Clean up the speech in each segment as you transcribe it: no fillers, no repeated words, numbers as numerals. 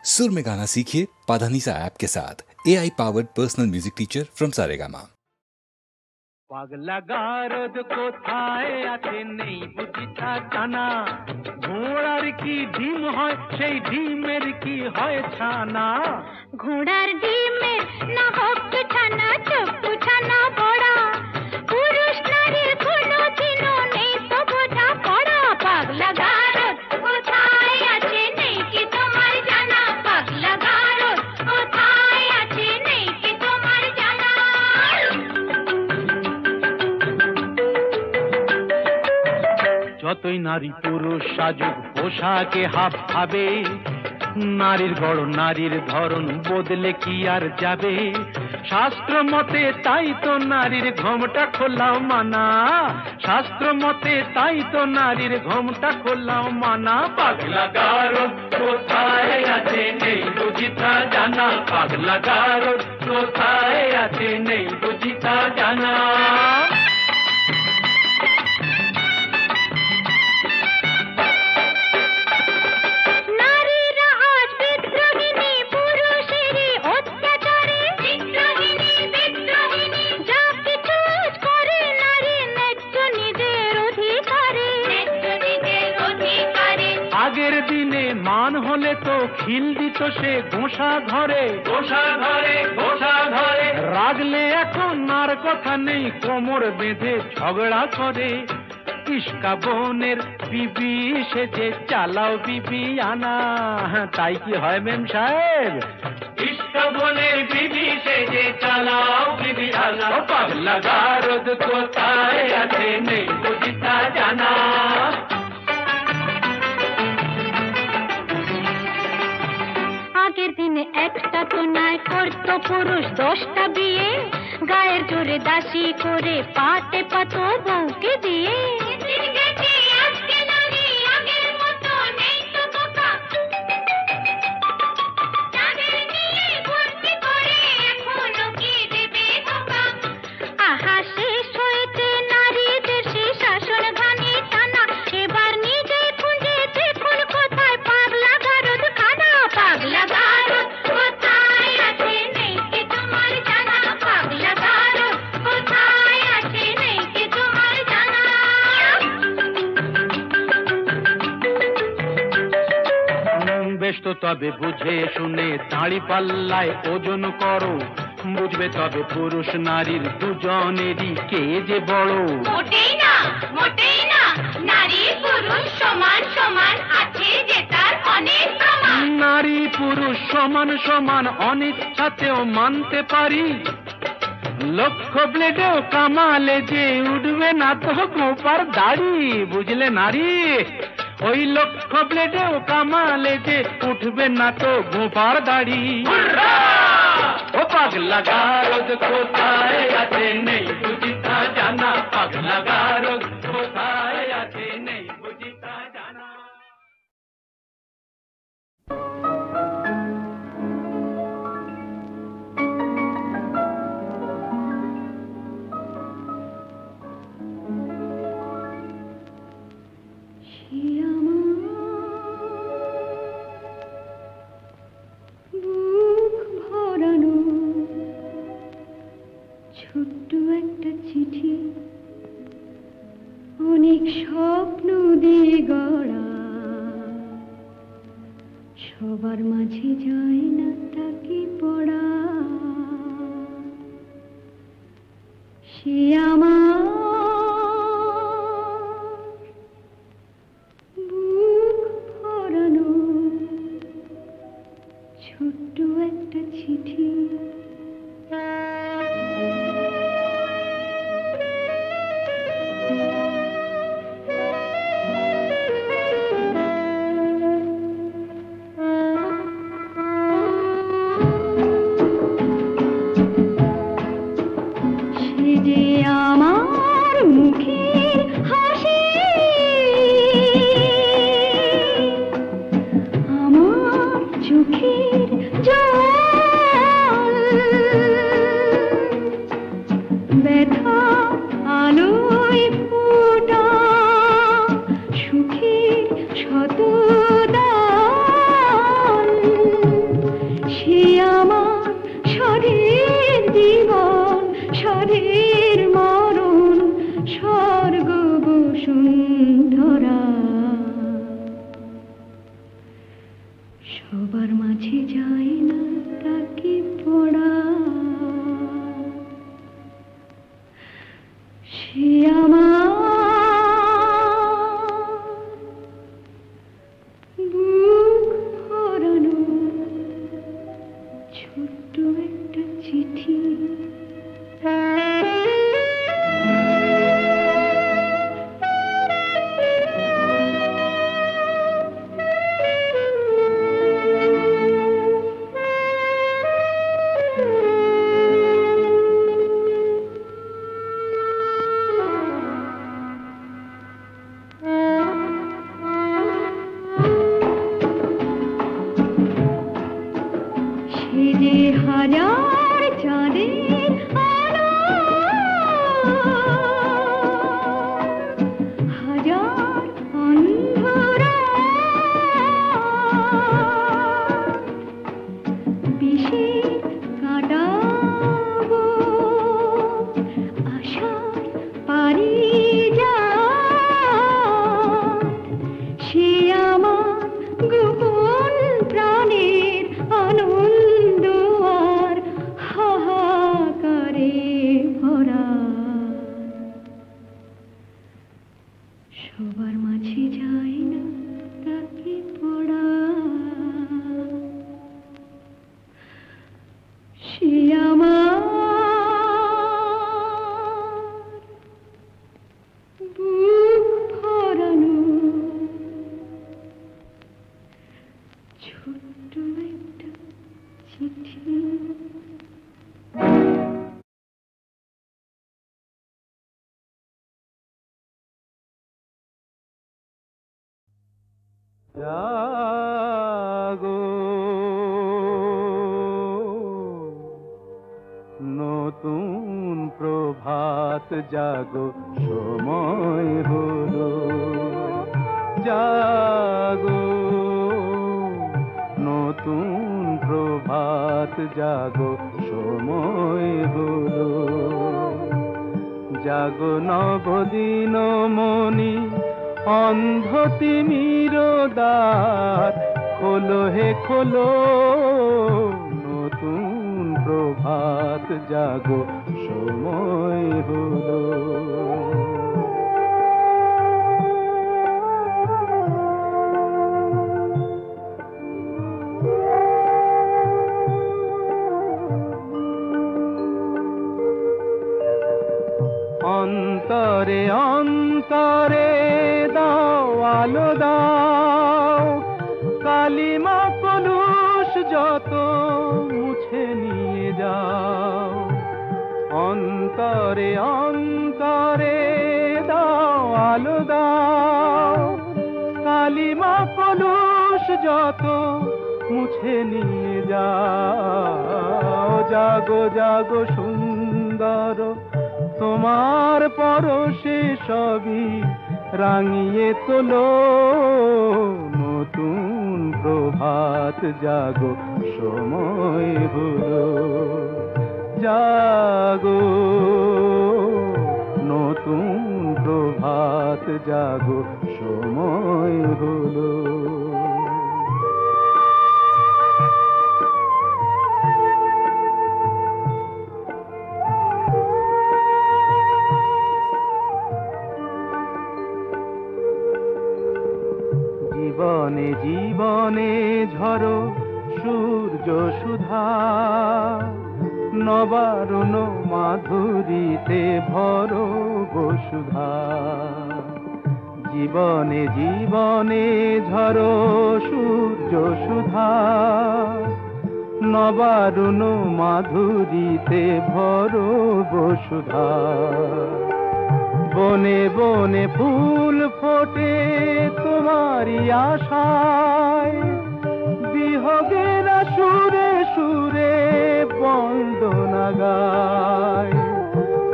सुर में गाना सीखिए पाधानीसा ऐप के साथ। AI powered personal music teacher from Saregama. পাগলা গারদ কোথায় আছে নেই বুঝিতা জানা, ঘোড়ার কি ডিম হয় সেই ডিমের কি হয় ছানা, ঘোড়ার ডিমের না হোক ছানা চপ্পু ছানা বড়া, পুরুষ নারীর কোনো দিনও নেই তো বোঝা পড়া। পাগলা গারদ কোথায় আছে নেই কি তোমার জানা, পাগলা গারদ কোথায় আছে নেই কি তোমার জানা। যতই নারী পুরুষ সাজুক পোশাকে হাব ভাবে, নারীর গড় নারীর ধরন বদলে কি আর যাবে, শাস্ত্র মতে তাই তো নারীর ঘোমটা খোলাও মানা, শাস্ত্র মতে তাই তো নারীর ঘোমটা খোলাও মানা। পাগলা গারদ কোথায় আছে নেই বুঝিতা জানা, পাগলা গারদ কোথায় আছে নেই বুঝিতা জানা। আগের দিনে মান হলে তো খিল দিত সে ঘোষা ধরে, ঘোষা ধরে, ঘোষা ধরে, রাগলে এখন আর কথা নেই কোমর বেঁধে ঝগড়া করে। ইস্কা বোনের বিবি সেজে চালাও বিবি আনা, তাই কি হয় মেম সাহেব? ইস্কা বোনের বিবি সেজে চালাও বিবি আনা। পাগলা গারদ কোথায় আছে নেই বুঝিতা জানা। আগের দিনে একটা তো নয় করতো পুরুষ 10টা বিয়ে, গায়ের জোরে দাসী করে পাটে পাতো বউকে দিয়ে। আহা শেষ হয়েছে নারীদের সেই শাসন ঘানি টানা, এবার নিজে খুঁজে দেখুন কোথায় পাগলা গারদ খানা। পাগলা গারদ কোথায় আছে নেই কি তোমার জানা, পাগলা গারদ কোথায় আছে নেই কি তোমার জানা। বেশ তো তবে বুঝে শুনে দাঁড়ি পাল্লায় ওজন করো, বুঝবে তবে পুরুষ নারীর দুজনেরই কে যে বড়। মোটেই না, মোটেই না, নারী পুরুষ সমান সমান আছে যে তার অনেক প্রমাণ। নারী পুরুষ সমান সমান অনিচ্ছাতেও মানতে পারি, লক্ষ ব্লেডেও কামালে যে উঠবে না তো গোপার দাড়ি, বুঝলে নারী? ওই লক্ষ ব্লেডেও কামালে যে উঠবে না তো গোপার দাড়ি। ও পাগলা গারদ কোথায় আছে নেই বুঝিতা জানা, পাগলা গারদ কোথায় আছে নেই বুঝিতা জানা। ছোট্ট একটা চিঠি, অনেক স্বপ্ন দিয়ে গড়া, সবার মাঝে যায় না তাকে পড়া। সে আমার বুক ভরানো ছোট্ট একটা চিঠি। চোখের জল সবার মাঝে যায় না তাকে পড়া, সে আমার বুক ভরানো ছোট্ট একটা চিঠি। সে যে হাজার চাঁদের আলো, হাজার অন্ধরা বিষে কাটাবো আশার পারিজাত। সে আমার গোপন প্রাণের আনন্দ আর হাহাকারে ভরা। সবার মাঝে যায় না তাকে পড়া, সে আমার বুক ভরানো ছোট্ট একটা চিঠি। জাগো নতুন প্রভাত জাগো, সময় হলো। জাগো নতুন প্রভাত জাগো, সময় হলো। জাগো নবদিন মনি অন্ধ তিমির দ্বার, খোলো হে খোলো নতুন প্রভাত জাগো, সময় হলো। অন্তরে অন্তরে দাও আলো দাও, কালিমা কলুষ যত মুছে নিয়ে যাও। অন্তরে অন্তরে দাও আলো দাও, কালিমা কলুষ যত মুছে নিয়ে যাও। জাগো জাগো সুন্দর তোমার পরশে সবই রাঙিয়ে তোলো, নতুন প্রভাত জাগো, সময় হলো। জাগো নতুন প্রভাত জাগো, সময় হলো। জীবনে জীবনে ঝরো সূর্য সুধা, নবারুণ মাধুরীতে ভরো বসুধা। জীবনে জীবনে ঝরো সূর্য সুধা, নবারুণ মাধুরীতে ভরো বসুধা। বনে বনে ফুল ফোটে তোমারি আশায়, বিহগের সুরে সুরে বন্দনা গায়।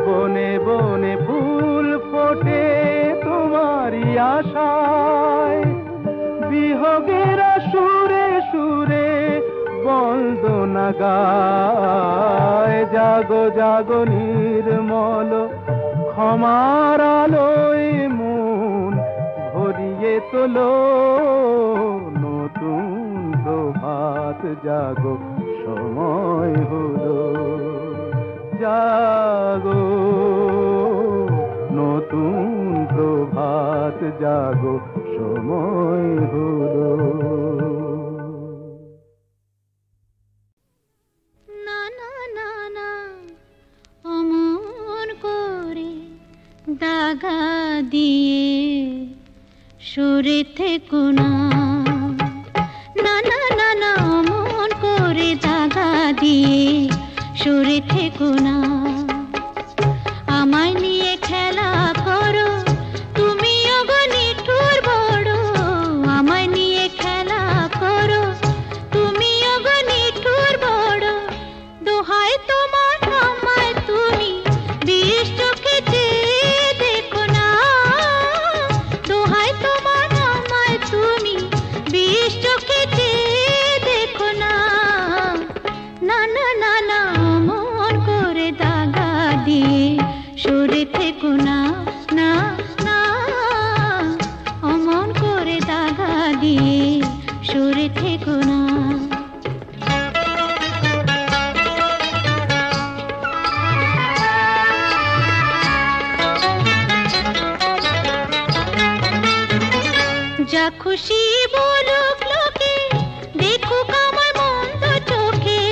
বনে বনে ফুল ফোটে তোমারি আশায়, বিহগের সুরে সুরে বন্দনা গায়। জাগো জাগো নির্মল ক্ষমার আলোয় মন ভরিয়ে তোলো, নতুন প্রভাত জাগো সময় হলো, জাগো নতুন প্রভাত জাগো সময় হলো। না না না না অমন করে দাগা দিয়ে সরে থেকো না, না না না না অমন করে দাগা দিয়ে সরে থেকো না। আমায় নিয়ে খেলা করো তুমিও গো নিঠুর বড়, আমায় নিয়ে খেলা করো তুমিও গো নিঠুর বড়। দোহাই তোমার আমায় তুমি বিষ চোখে চেয়ে দেখো না, দোহাই তোমার আমায় তুমি বিষ চোখে চেয়ে দেখো না। না না না না মন করে দাগা দিয়ে সরে থেকো না, না না অমন করে দাগা দিয়ে সরে থেকো না। যা খুশি বলুক লোকে দেখুক আমায় মন্দ চোখে,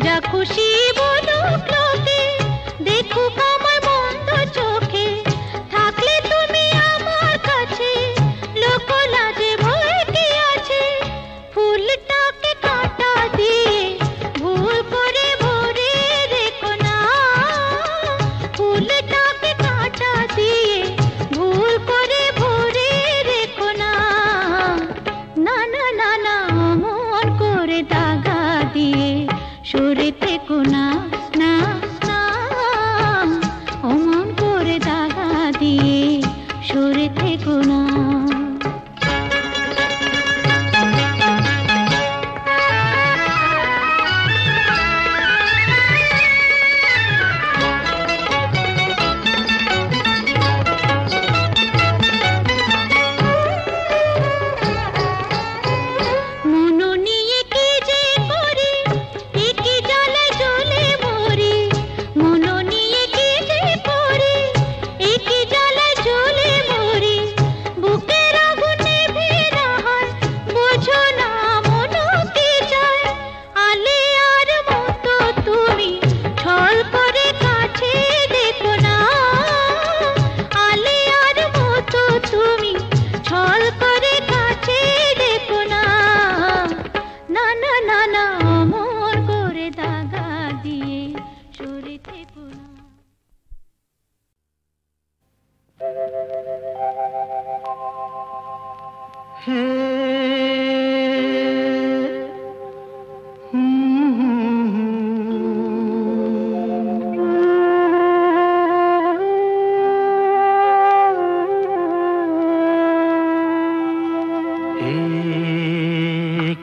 যা খুশি বলুক লোকে দেখুক আমায় মন্দ চোখে। থাকলে তুমি আমার কাছে লোক লাজে ভয় কি আছে, ফুলটাকে কাঁটা দিয়ে ভুল করে ভরে রেখো না, ফুলটাকে কাঁটা দিয়ে ভুল করে ভরে রেখো না। না না না না মন করে দাগা দিয়ে সরে থেকো না, না না অমন করে দাগা দিয়ে সরে থেকো না। মনো নিয়ে কি যে করি একই জ্বালায় জ্বলে মরি, মনো নিয়ে কি যে করি একই জ্বালায় জ্বলে মরি। বুকের আগুন নিভে না হয় বোঝো না মনো কি চায়, আলে আর মতো তুমি ছল করে কাছে দেখো না, আলে আর মতো তুমি ছল করে কাছে দেখো না। না না না না মন করে দাগা দিয়ে সরে থেকো না।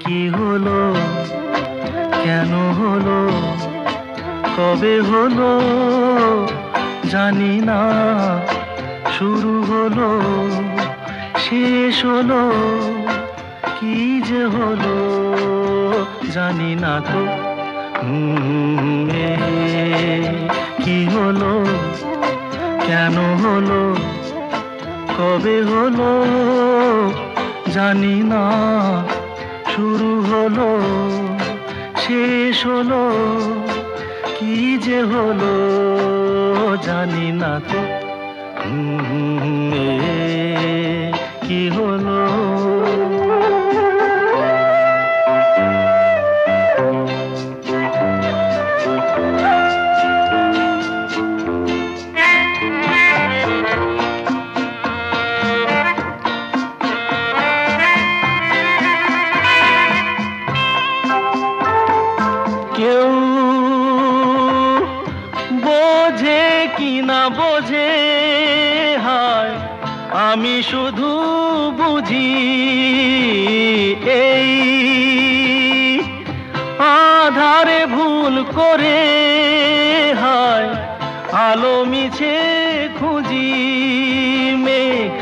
কি হলো, কেন হলো, কবে হলো জানি না, শুরু হলো শেষ হলো কি যে হলো জানি না তো। কি হলো, কেন হলো, কবে হলো জানি না, শুরু হলো শেষ হলো কি যে হলো জানি না তো। কি হলো, কেউ বোঝে কি না বোঝে, হায় আমি শুধু বুঝি এই আধারে ভুল করে, হায় আলো মিছে খুঁজি। মেঘ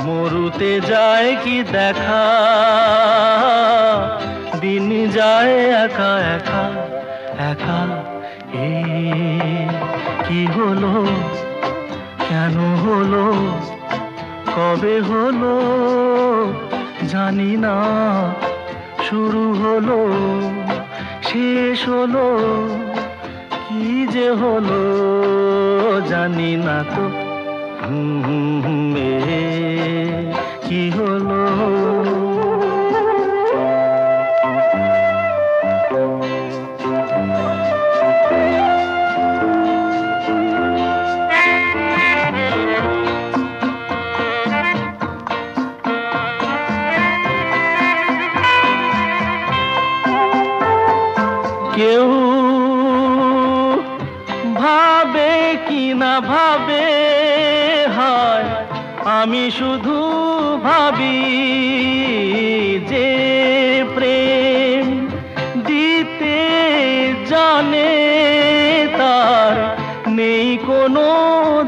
মরুতে যায় কি দেখা, দিন দিন যায় একা একা একা। কি হলো, কেন হলো, কবে হলো জানি না, শুরু হলো শেষ হলো, কি যে হলো জানি না তো। কি হলো, কেউ ভাবে কি না ভাবে, হয় আমি শুধু ভাবি যে প্রেম দিতে জানে তার নেই কোনো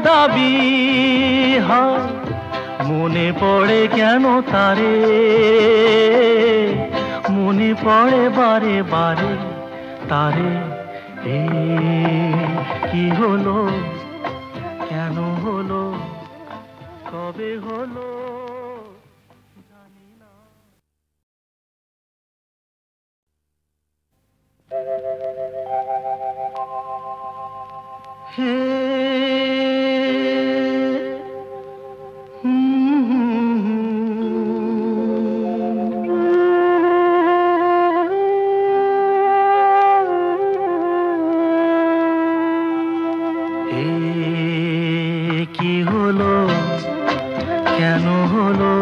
দাবি। হয় মনে পড়ে কেন তারে, মনে পড়ে বারে বারে তারে। কি হলো, কেন হলো, কবে হলো জানি না। কি হলো, কেন হলো,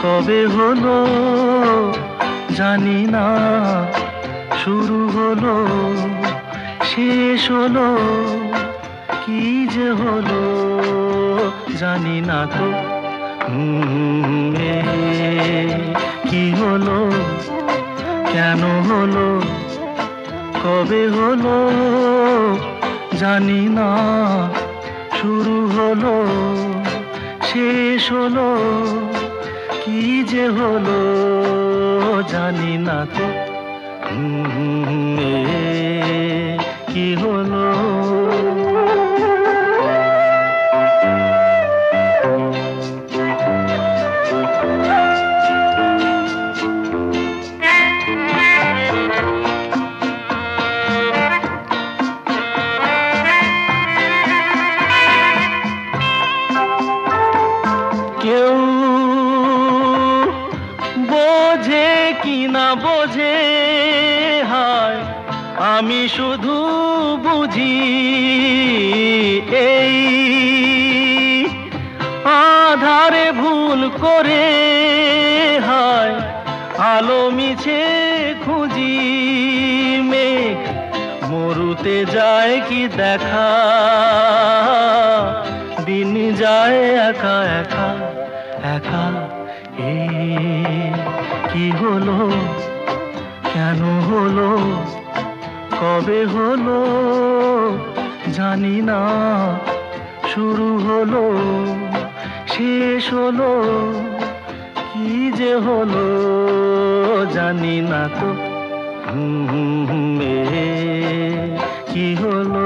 কবে হলো জানি না, শুরু হলো শেষ হলো, কি যে হলো জানি না তো। কি হলো, কেন হলো, কবে হলো জানি না, শুরু হলো শেষ হলো, কি যে হলো জানি না তো। কি হলো, কেউ বোঝে কি না বোঝে, হয় আমি শুধু বুঝি এই আধারে ভুল করে, হয় আলো মিছে খুঁজি। মেঘ মরুতে যায় কি দেখা, দিন যায় একা একা একা। কি হলো, কেন হলো, কবে হলো জানি না, শুরু হলো শেষ হলো, কি যে হলো জানি না তো। কি হলো,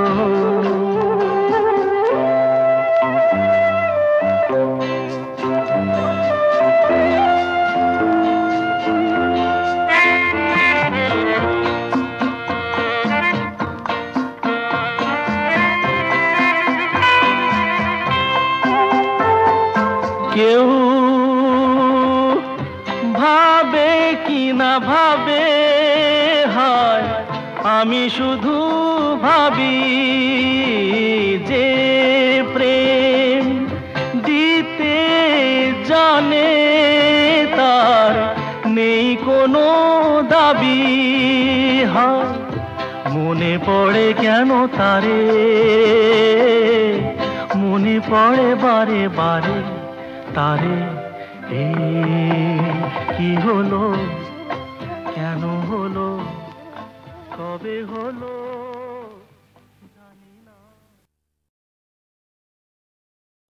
কেউ ভাবে কি না ভাবে, হয় আমি শুধু ভাবি যে প্রেম দিতে জানে তার নেই কোনো দাবি। হয় মনে পড়ে কেন তারে, মনে পড়ে বারে বারে তারে। কি হলো, কেন হলো, কবে হলো।